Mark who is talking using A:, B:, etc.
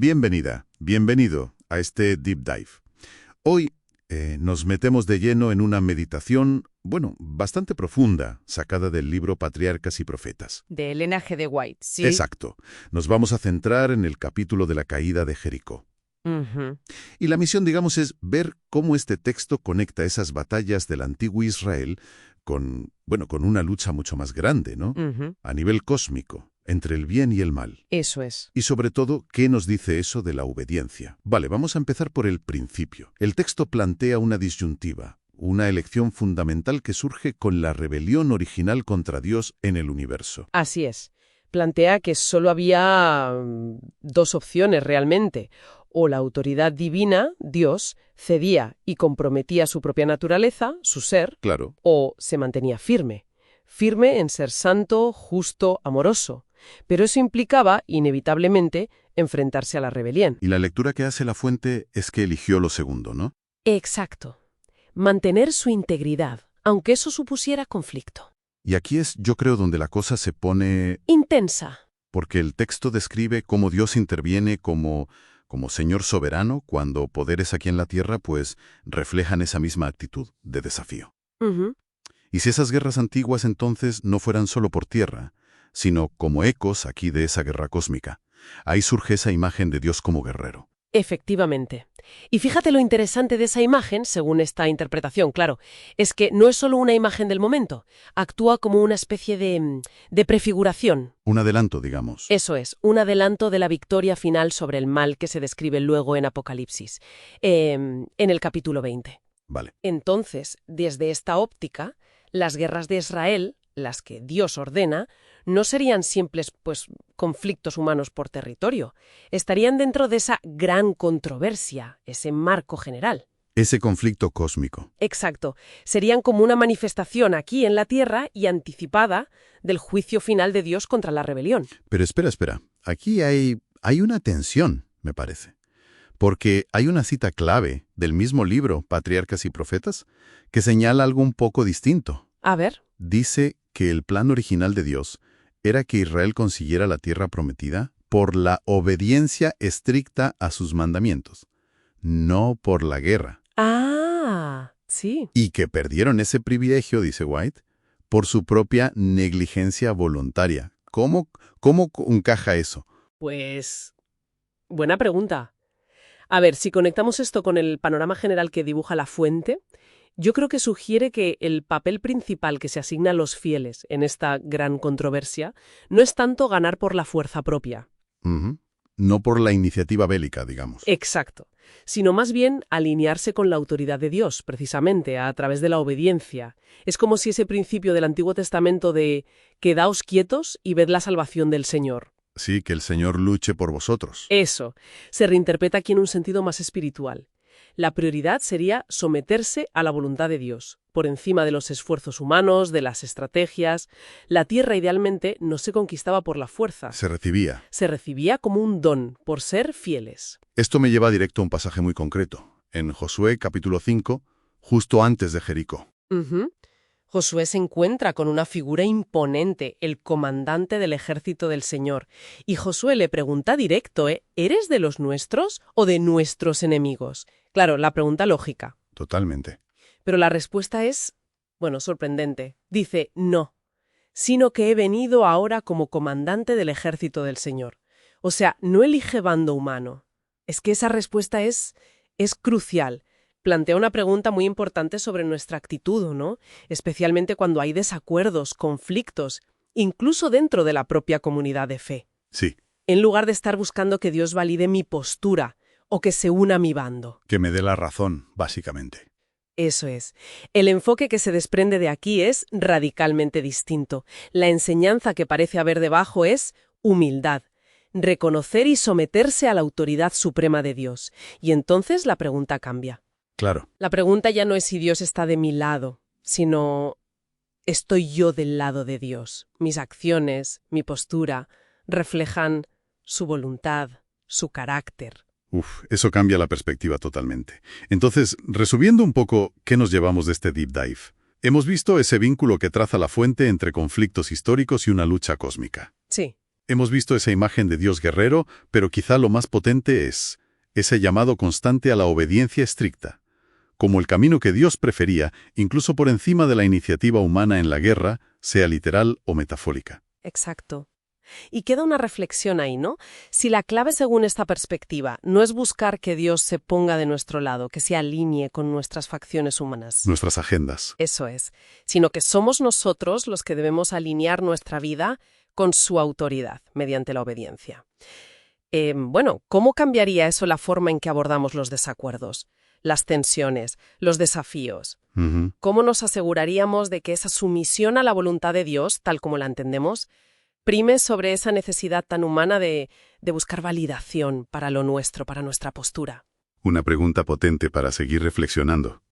A: Bienvenida, bienvenido a este Deep Dive. Hoy nos metemos de lleno en una meditación, bastante profunda, sacada del libro Patriarcas y Profetas.
B: De Elena G. de White, sí.
A: Exacto. Nos vamos a centrar en el capítulo de la caída de Jericó.
B: Ujú.
A: Y la misión, digamos, es ver cómo este texto conecta esas batallas del antiguo Israel con una lucha mucho más grande, ¿no?
B: Ujú.
A: A nivel cósmico, entre el bien y el mal.
B: Eso es.
A: Y sobre todo, ¿qué nos dice eso de la obediencia? Vale, vamos a empezar por el principio. El texto plantea una disyuntiva, una elección fundamental que surge con la rebelión original contra Dios en el universo.
B: Así es. Plantea que solo había dos opciones realmente. O la autoridad divina, Dios, cedía y comprometía su propia naturaleza, su ser,
A: Claro.
B: o se mantenía firme. Firme en ser santo, justo, amoroso. Pero eso implicaba, inevitablemente, enfrentarse a la rebelión.
A: Y la lectura que hace la fuente es que eligió lo segundo, ¿no?
B: Exacto. Mantener su integridad, aunque eso supusiera conflicto.
A: Y aquí es, yo creo, donde la cosa se pone...
B: Intensa.
A: Porque el texto describe cómo Dios interviene como Señor soberano cuando poderes aquí en la tierra, pues, reflejan esa misma actitud de desafío.
B: Ujú.
A: Y si esas guerras antiguas entonces no fueran solo por tierra, sino como ecos aquí de esa guerra cósmica, ahí surge esa imagen de Dios como guerrero.
B: Efectivamente. Y fíjate lo interesante de esa imagen, según esta interpretación, claro, es que no es solo una imagen del momento, actúa como una especie de prefiguración.
A: Un adelanto, digamos.
B: Eso es, un adelanto de la victoria final sobre el mal que se describe luego en Apocalipsis, en el capítulo 20.
A: Vale.
B: Entonces, desde esta óptica, las guerras de Israel, las que Dios ordena, no serían simples, conflictos humanos por territorio. Estarían dentro de esa gran controversia, ese marco general.
A: Ese conflicto cósmico.
B: Exacto. Serían como una manifestación aquí en la tierra y anticipada del juicio final de Dios contra la rebelión.
A: Pero espera. Aquí hay una tensión, me parece. Porque hay una cita clave del mismo libro, Patriarcas y Profetas, que señala algo un poco distinto.
B: A ver.
A: Dice que el plan original de Dios era que Israel consiguiera la tierra prometida por la obediencia estricta a sus mandamientos, no por la guerra.
B: Ah, sí.
A: Y que perdieron ese privilegio, dice White, por su propia negligencia voluntaria. ¿Cómo encaja eso?
B: Pues, buena pregunta. A ver, si conectamos esto con el panorama general que dibuja la fuente, yo creo que sugiere que el papel principal que se asigna a los fieles en esta gran controversia no es tanto ganar por la fuerza propia.
A: Ujú. No por la iniciativa bélica, digamos.
B: Exacto, sino más bien alinearse con la autoridad de Dios, precisamente, a través de la obediencia. Es como si ese principio del Antiguo Testamento de «quedaos quietos y ved la salvación del Señor».
A: Sí, que el Señor luche por vosotros.
B: Eso se reinterpreta aquí en un sentido más espiritual. La prioridad sería someterse a la voluntad de Dios, por encima de los esfuerzos humanos, de las estrategias. La tierra idealmente no se conquistaba por la fuerza.
A: Se recibía.
B: Se recibía como un don, por ser fieles.
A: Esto me lleva directo a un pasaje muy concreto, en Josué capítulo 5, justo antes de Jericó.
B: Ujú. Josué se encuentra con una figura imponente, el comandante del ejército del Señor. Y Josué le pregunta directo, ¿eres de los nuestros o de nuestros enemigos? Claro, la pregunta lógica.
A: Totalmente.
B: Pero la respuesta es, sorprendente. Dice, no, sino que he venido ahora como comandante del ejército del Señor. O sea, no elige bando humano. Es que esa respuesta es crucial. Plantea una pregunta muy importante sobre nuestra actitud, ¿no? Especialmente cuando hay desacuerdos, conflictos, incluso dentro de la propia comunidad de fe.
A: Sí,
B: En lugar de estar buscando que Dios valide mi postura o que se una a mi bando.
A: que me dé la razón, básicamente.
B: Eso es. El enfoque que se desprende de aquí es radicalmente distinto. La enseñanza que parece haber debajo es humildad. Reconocer y someterse a la autoridad suprema de Dios. Y entonces la pregunta cambia.
A: Claro.
B: La pregunta ya no es si Dios está de mi lado, sino ¿estoy yo del lado de Dios? Mis acciones, mi postura, reflejan su voluntad, su carácter.
A: Eso cambia la perspectiva totalmente. Entonces, resumiendo un poco, ¿qué nos llevamos de este deep dive? Hemos visto ese vínculo que traza la fuente entre conflictos históricos y una lucha cósmica.
B: Sí.
A: Hemos visto esa imagen de Dios guerrero, pero quizá lo más potente es ese llamado constante a la obediencia estricta, como el camino que Dios prefería, incluso por encima de la iniciativa humana en la guerra, sea literal o metafórica.
B: Exacto. Y queda una reflexión ahí, ¿no? Si la clave según esta perspectiva no es buscar que Dios se ponga de nuestro lado, que se alinee con nuestras facciones humanas.
A: Nuestras agendas.
B: Eso es. Sino que somos nosotros los que debemos alinear nuestra vida con su autoridad, mediante la obediencia. ¿Cómo cambiaría eso la forma en que abordamos los desacuerdos, las tensiones, los desafíos? ¿Cómo nos aseguraríamos de que esa sumisión a la voluntad de Dios, tal como la entendemos, prime sobre esa necesidad tan humana de buscar validación para lo nuestro, para nuestra postura?
A: Una pregunta potente para seguir reflexionando.